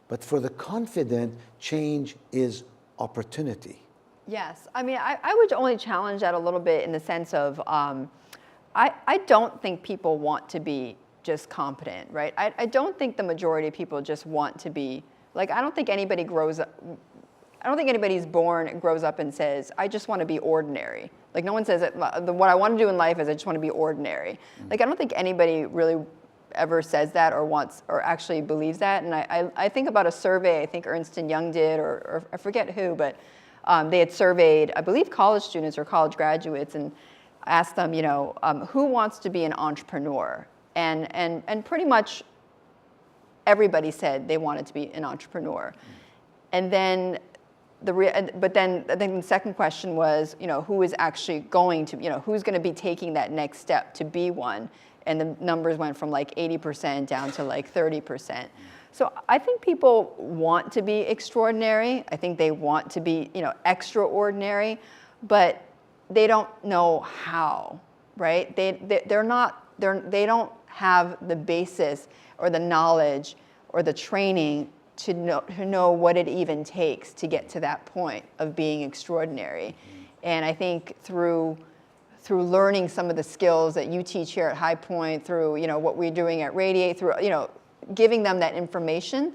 But for the confident, change is opportunity. Yes. I mean, I would only challenge that a little bit in the sense of I don't think people want to be just competent, right? I don't think the majority of people just want to be, like, I don't think anybody anybody's born and grows up and says, I just want to be ordinary. Like, no one says that what I want to do in life is I just want to be ordinary. Like, I don't think anybody really ever says that or wants or actually believes that. And I think about a survey I think Ernst & Young did, or I forget who, but they had surveyed, I believe, college students or college graduates and asked them, who wants to be an entrepreneur? And pretty much everybody said they wanted to be an entrepreneur. And then but then I think the second question was, who is actually going to, who's going to be taking that next step to be one? And the numbers went from like 80% down to like 30%. So I think people want to be extraordinary. I think they want to be, extraordinary, but they don't know how, right? They don't have the basis or the knowledge or the training to know what it even takes to get to that point of being extraordinary. And I think through learning some of the skills that you teach here at High Point, through what we're doing at Radiate, through giving them that information,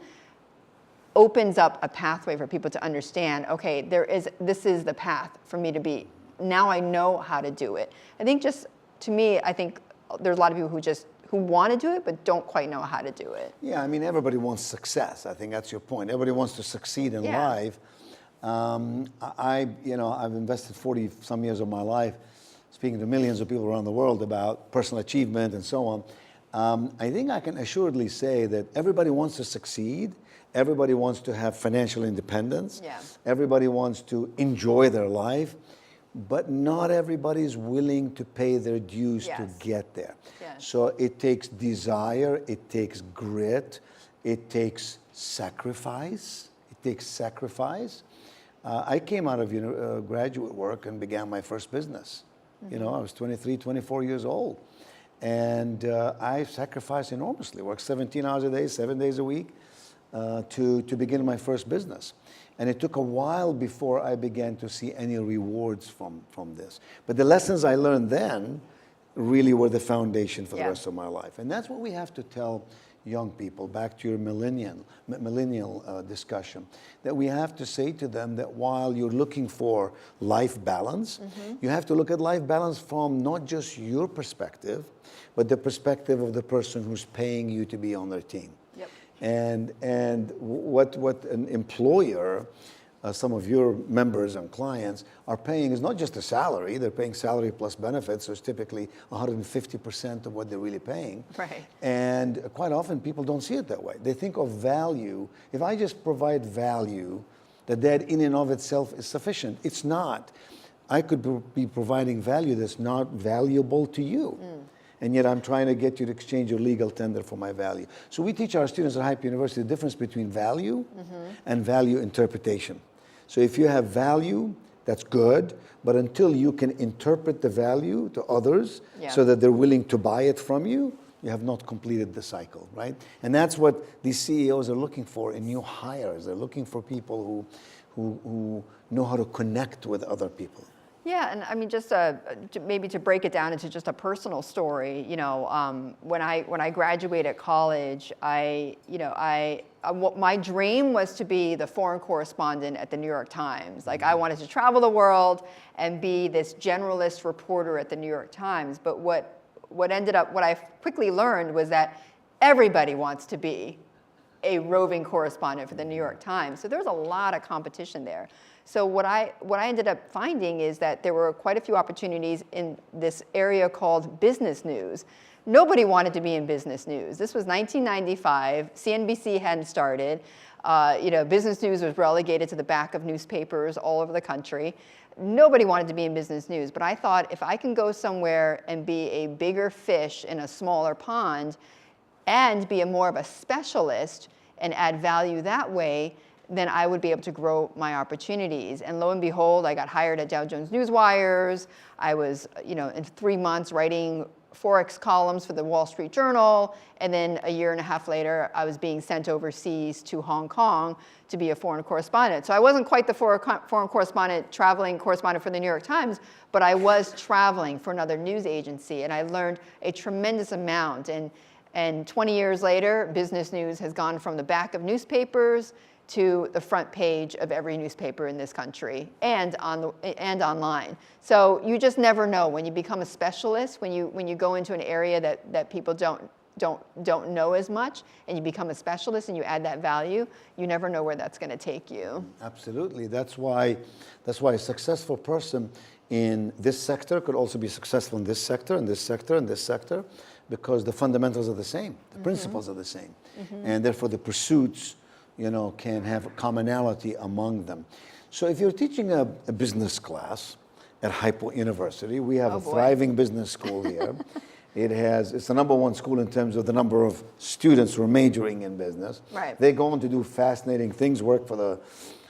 opens up a pathway for people to understand. Okay, this is the path for me to be. Now I know how to do it. I think to me, I think there's a lot of people who want to do it but don't quite know how to do it. Yeah, I mean, everybody wants success. I think that's your point. Everybody wants to succeed in life. I've invested 40 some years of my life speaking to millions of people around the world about personal achievement and so on. I think I can assuredly say that everybody wants to succeed. Everybody wants to have financial independence. Yeah. Everybody wants to enjoy their life. But not everybody's willing to pay their dues to get there. Yes. So it takes desire, it takes grit, it takes sacrifice. I came out of graduate work and began my first business. I was 23, 24 years old. And I sacrificed enormously, worked 17 hours a day, 7 days a week to begin my first business. And it took a while before I began to see any rewards from this. But the lessons I learned then really were the foundation for the rest of my life. And that's what we have to tell young people, back to your millennial discussion, that we have to say to them that while you're looking for life balance, you have to look at life balance from not just your perspective, but the perspective of the person who's paying you to be on their team. Yep. And what an employer, some of your members and clients are paying is not just a salary. They're paying salary plus benefits, so it's typically 150% of what they're really paying. Right. And quite often people don't see it that way. They think of value. If I just provide value, that in and of itself is sufficient. It's not. I could be providing value that's not valuable to you. And yet I'm trying to get you to exchange your legal tender for my value. So we teach our students at High Point University the difference between value and value interpretation. So if you have value, that's good, but until you can interpret the value to others so that they're willing to buy it from you, you have not completed the cycle, right? And that's what these CEOs are looking for in new hires. They're looking for people who know how to connect with other people. Yeah, and I mean, just maybe to break it down into just a personal story, you know, when I graduated college, my dream was to be the foreign correspondent at the New York Times. Like, I wanted to travel the world and be this generalist reporter at the New York Times. But what I quickly learned was that everybody wants to be a roving correspondent for the New York Times. So there's a lot of competition there. So what I ended up finding is that there were quite a few opportunities in this area called business news. Nobody wanted to be in business news. This was 1995. CNBC hadn't started. Business news was relegated to the back of newspapers all over the country. Nobody wanted to be in business news. But I thought, if I can go somewhere and be a bigger fish in a smaller pond and be more of a specialist and add value that way, then I would be able to grow my opportunities. And lo and behold, I got hired at Dow Jones Newswires. I was, in 3 months writing Forex columns for the Wall Street Journal. And then a year and a half later, I was being sent overseas to Hong Kong to be a foreign correspondent. So I wasn't quite the foreign correspondent, traveling correspondent for the New York Times, but I was traveling for another news agency. And I learned a tremendous amount. And 20 years later, business news has gone from the back of newspapers to the front page of every newspaper in this country and online. So you just never know when you become a specialist, when you go into an area that people don't know as much, and you become a specialist and you add that value, you never know where that's going to take you. Absolutely. That's why a successful person in this sector could also be successful in this sector, and this sector, and this sector, because the fundamentals are the same, the principles are the same, and therefore the pursuits can have a commonality among them. So if you're teaching a business class at High Point University, we have a thriving business school here. It's the #1 school in terms of the number of students who are majoring in business. Right. They go on to do fascinating things, work for the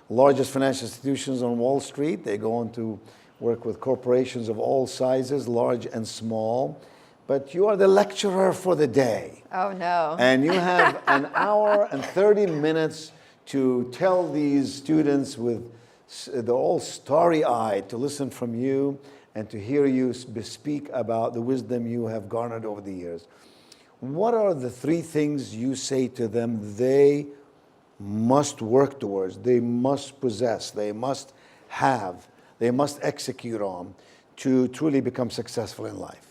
largest financial institutions on Wall Street. They go on to work with corporations of all sizes, large and small. But you are the lecturer for the day. Oh, no. And you have an hour and 30 minutes to tell these students they're all starry-eyed to listen from you and to hear you speak about the wisdom you have garnered over the years. What are the 3 things you say to them they must work towards, they must possess, they must have, they must execute on to truly become successful in life?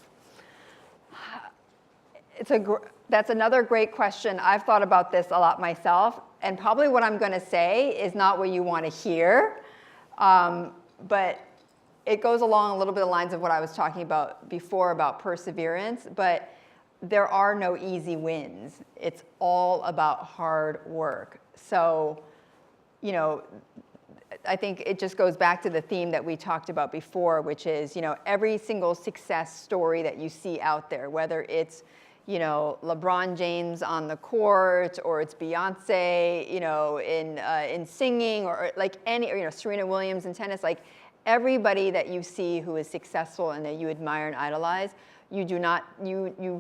That's another great question. I've thought about this a lot myself, and probably what I'm going to say is not what you want to hear, but it goes along a little bit of lines of what I was talking about before about perseverance, but there are no easy wins. It's all about hard work. So, I think it just goes back to the theme that we talked about before, which is, every single success story that you see out there, whether it's LeBron James on the court, or it's Beyonce, in singing, or like Serena Williams in tennis, like everybody that you see who is successful and that you admire and idolize, you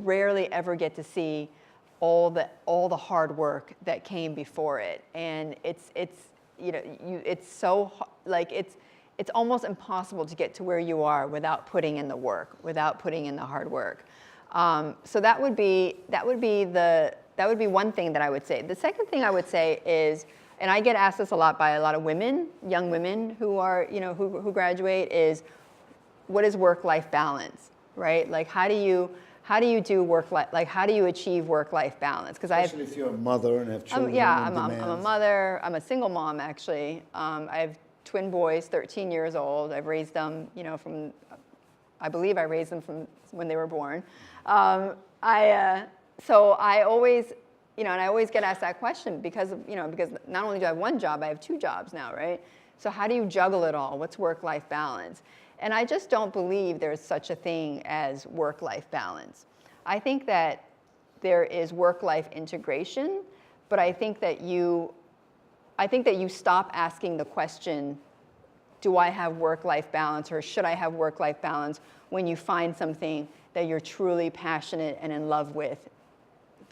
rarely ever get to see all the hard work that came before it, and it's almost impossible to get to where you are without putting in the work, without putting in the hard work. So that would be one thing that I would say. The second thing I would say is, and I get asked this a lot by a lot of women, young women who are, who graduate, is what is work-life balance, right? Like, how do you do work-life, like how do you achieve work-life balance? Because especially if you're a mother and have children. I'm a mother. I'm a single mom, actually. I have twin boys, 13 years old. I've raised them, I believe I raised them from when they were born. So I always, and I always get asked that question because not only do I have one job, I have 2 jobs now, right? So how do you juggle it all? What's work-life balance? And I just don't believe there's such a thing as work-life balance. I think that there is work-life integration, but I think that you stop asking the question, do I have work-life balance, or should I have work-life balance, when you find something that you're truly passionate and in love with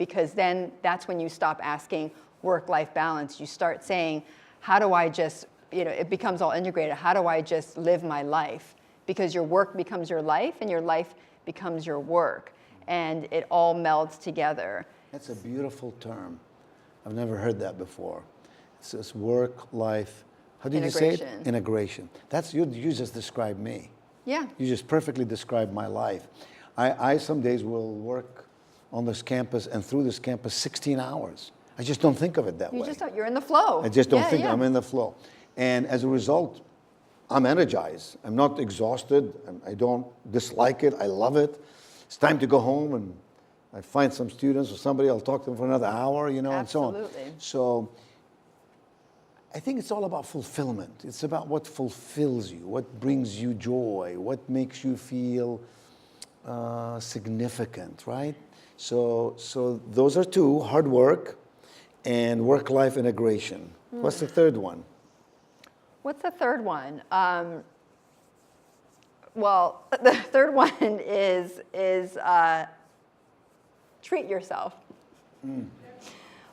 because then that's when you stop asking work-life balance. You start saying, how do I just, it becomes all integrated. How do I just live my life? Because your work becomes your life and your life becomes your work. And it all melds together. That's a beautiful term. I've never heard that before. It's this work-life, how do you say it? Integration. That's, you just described me. Yeah. You just perfectly described my life. I some days will work on this campus and through this campus 16 hours. I just don't think of it that way. You just don't, you're in the flow. I just don't think I'm in the flow. And as a result, I'm energized. I'm not exhausted. I don't dislike it. I love it. It's time to go home and I find some students or somebody, I'll talk to them for another hour, and so on. Absolutely. So I think it's all about fulfillment. It's about what fulfills you, what brings you joy, what makes you feel significant, right? So those are two, hard work and work-life integration. What's the third one? What's the third one? Well, the third one is treat yourself.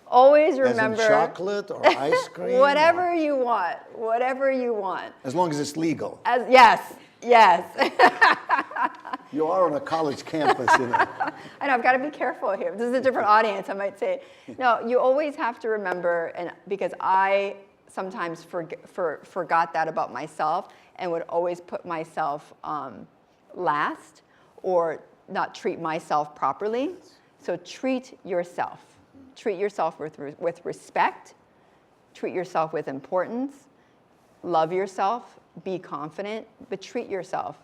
Always remember. As in chocolate or ice cream? Whatever you want. Whatever you want. As long as it's legal. Yes. You are on a college campus, I know, I've got to be careful here. This is a different audience, I might say. No, you always have to remember, and because I sometimes forgot that about myself and would always put myself last or not treat myself properly. So treat yourself. Treat yourself with respect. Treat yourself with importance. Love yourself. Be confident, but treat yourself.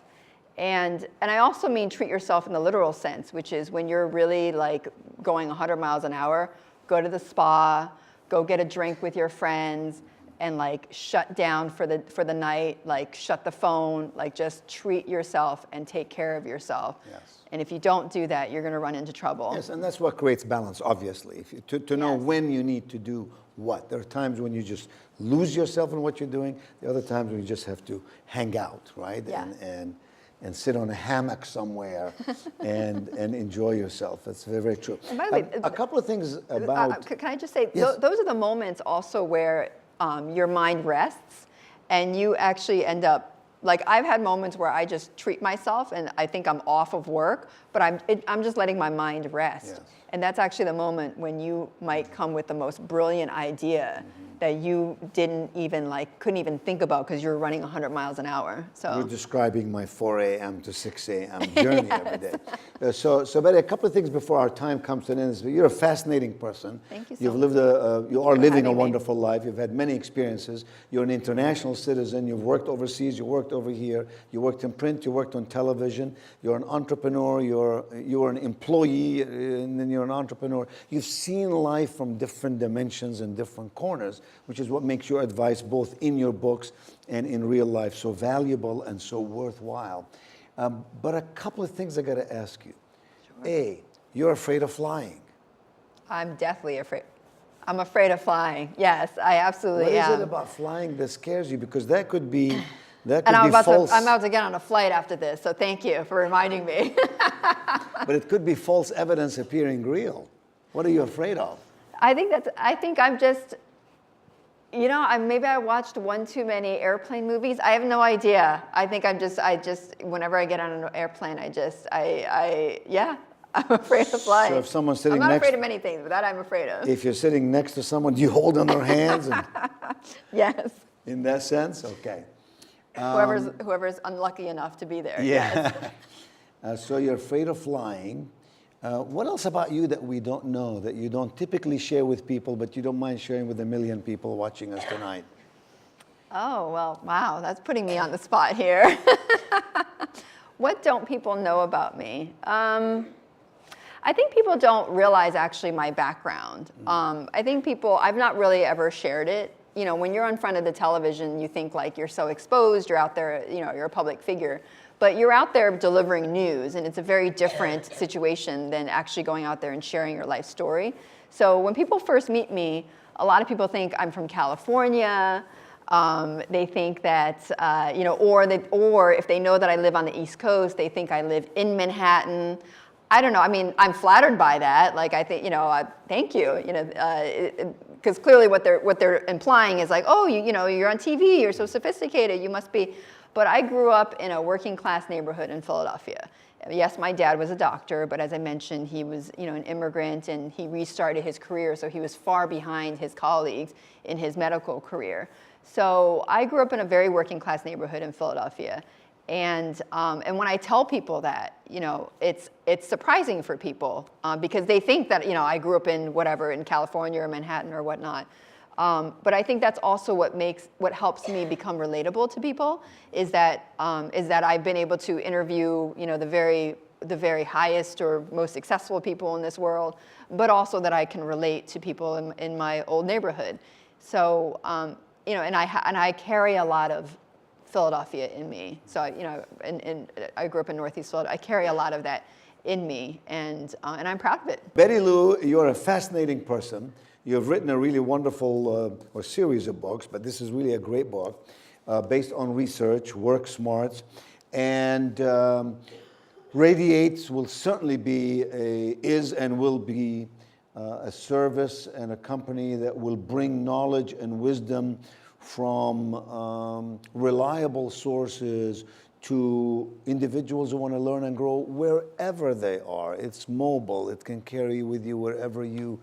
And I also mean treat yourself in the literal sense, which is when you're really like going 100 miles an hour, go to the spa, go get a drink with your friends, and like shut down for the night, like shut the phone, like just treat yourself and take care of yourself. Yes. And if you don't do that, you're going to run into trouble. Yes, and that's what creates balance, obviously. To know when you need to do what. There are times when you just lose yourself in what you're doing. The other times when you just have to hang out, right? Yeah. And sit on a hammock somewhere and enjoy yourself. That's very, very true. And by the way, a couple of things about... Can I just say, Yes. those are the moments also where your mind rests and you actually end up, like I've had moments where I just treat myself and I think I'm off of work, but I'm just letting my mind rest. Yes. And that's actually the moment when you might come with the most brilliant idea that you couldn't even think about because you're running 100 miles an hour. So you're describing my 4 a.m. to 6 a.m. journey every day. So Betty, a couple of things before our time comes to an end. You're a fascinating person. Thank you so You've much. You are living a having me. wonderful life. You've had many experiences. You're an international citizen. You've worked overseas. You worked over here. You worked in print. You worked on television. You're an entrepreneur. You're an employee, and then you're an entrepreneur. You've seen life from different dimensions and different corners, which is what makes your advice both in your books and in real life so valuable and so worthwhile. But a couple of things I got to ask you. Sure. A, you're afraid of flying. I'm definitely afraid. I'm afraid of flying. Yes, I absolutely am. What is it about flying that scares you? Because that could be false. I'm about to get on a flight after this, so thank you for reminding me. But it could be false evidence appearing real. What are you afraid of? I think I'm just, maybe I watched one too many airplane movies. I have no idea. I think I just, whenever I get on an airplane, I'm afraid of flying. So if someone's sitting I'm not afraid of many things, but that I'm afraid of. If you're sitting next to someone, do you hold on their hands? Yes. In that sense? Okay. Whoever's unlucky enough to be there. Yeah. Yes. So you're afraid of flying. What else about you that we don't know, that you don't typically share with people, but you don't mind sharing with 1 million people watching us tonight? Oh, well, wow, that's putting me on the spot here. What don't people know about me? I think people don't realize actually my background. I think I've not really ever shared it. When you're in front of the television, you think like you're so exposed, you're out there, you're a public figure. But you're out there delivering news, and it's a very different situation than actually going out there and sharing your life story. So when people first meet me, a lot of people think I'm from California. They think that, or if they know that I live on the East Coast, they think I live in Manhattan. I don't know. I mean, I'm flattered by that. Like, I think, thank you. Because clearly what they're implying is like, oh, you're on TV, you're so sophisticated, you must be. But I grew up in a working class neighborhood in Philadelphia. Yes, my dad was a doctor, but as I mentioned, he was, an immigrant, and he restarted his career, so he was far behind his colleagues in his medical career. So I grew up in a very working class neighborhood in Philadelphia. And when I tell people that, it's surprising for people because they think that, I grew up in California or Manhattan or whatnot. But I think that's also what helps me become relatable to people is that I've been able to interview, the very highest or most successful people in this world, but also that I can relate to people in my old neighborhood. So, and I carry a lot of Philadelphia in me. So, and I grew up in Northeast Philadelphia. I carry a lot of that in me, and I'm proud of it. Betty Lou, you're a fascinating person. You've written a really wonderful or series of books, but this is really a great book based on research, Work Smarts, and Radiates will certainly be is and will be a service and a company that will bring knowledge and wisdom from reliable sources to individuals who want to learn and grow wherever they are. It's mobile. It can carry you with you wherever you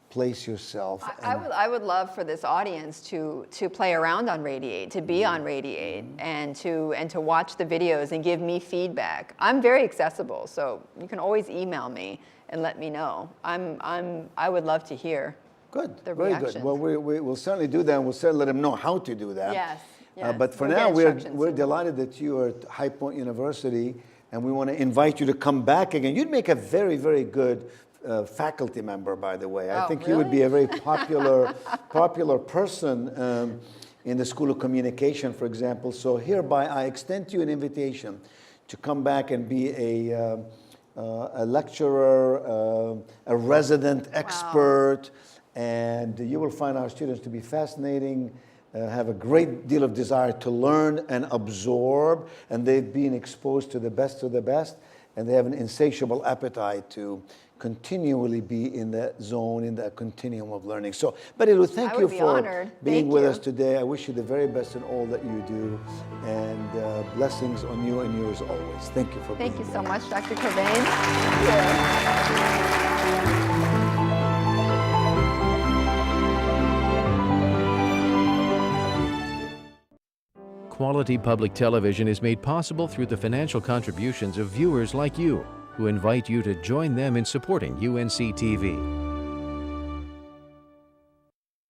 place yourself. I would love for this audience to play around on Radiate, to be on Radiate, and to watch the videos and give me feedback. I'm very accessible, so you can always email me and let me know. I would love to hear. Good, the very reactions. good. Well, we'll certainly do that, and we'll certainly let them know how to do that. Yes. But for now, we're delighted that you are at High Point University, and we want to invite you to come back again. You'd make a very, very good faculty member, by the way. I think really? you would be a very popular person in the School of Communication, for example. So hereby, I extend to you an invitation to come back and be a lecturer, a resident expert, and you will find our students to be fascinating, have a great deal of desire to learn and absorb, and they've been exposed to the best of the best, and they have an insatiable appetite to continually be in that zone, in that continuum of learning. So, Betty Lou, thank you for being with us today. I wish you the very best in all that you do, and blessings on you and yours always. Thank you for being here. Thank you so much, Dr. Cobain. Thank you. Quality public television is made possible through the financial contributions of viewers like you, who invite you to join them in supporting UNC TV.